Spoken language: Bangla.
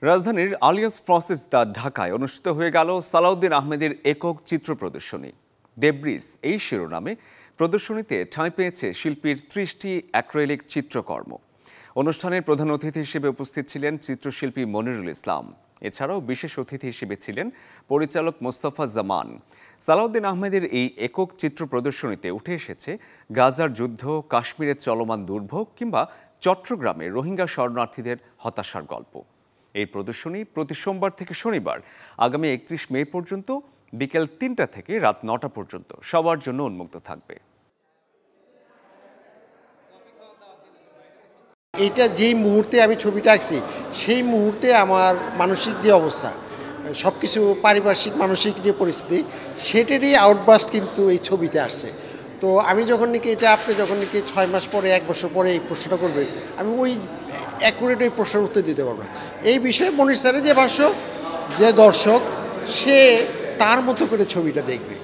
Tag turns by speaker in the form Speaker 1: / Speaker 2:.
Speaker 1: রাজধানীর আলিয়াস ফ্রান্সিস দ্য ঢাকায় অনুষ্ঠিত হয়ে গেল সালাউদ্দিন আহমেদের একক চিত্র প্রদর্শনী। দেব্রিজ এই শিরোনামে প্রদর্শনীতে ঠাঁই পেয়েছে শিল্পীর ৩০টি অ্যাক্রিলিক চিত্রকর্ম। অনুষ্ঠানের প্রধান অতিথি হিসেবে উপস্থিত ছিলেন চিত্রশিল্পী মনিরুল ইসলাম। এছাড়াও বিশেষ অতিথি হিসেবে ছিলেন পরিচালক মোস্তফা জামান। সালাউদ্দিন আহমেদের এই একক চিত্র প্রদর্শনীতে উঠে এসেছে গাজার যুদ্ধ, কাশ্মীরের চলমান দুর্ভোগ কিংবা চট্টগ্রামে রোহিঙ্গা শরণার্থীদের হতাশার গল্প। এই প্রদর্শনী প্রতি সোমবার থেকে শনিবার আগামী ৩১ মে পর্যন্ত বিকেল ৩টা থেকে রাত ৯টা পর্যন্ত সবার জন্য উন্মুক্ত থাকবে।
Speaker 2: এইটা যেই মুহূর্তে আমি ছবিটা আঁকছি সেই মুহূর্তে আমার মানসিক যে অবস্থা, সব কিছু পারিপার্শ্বিক মানসিক যে পরিস্থিতি, সেটারই আউটবাস্ট কিন্তু এই ছবিতে আসছে। তো আমি যখন নাকি এটা আপনি যখন নাকি ৬ মাস পরে ১ বছর পরে এই প্রশ্নটা করবেন, আমি ওই অ্যাকুরেট ওই প্রশ্নের উত্তর দিতে পারবো না। এই বিষয়ে মনির স্যারের যে ভাষ্য, যে দর্শক সে তার মতো করে ছবিটা দেখবে।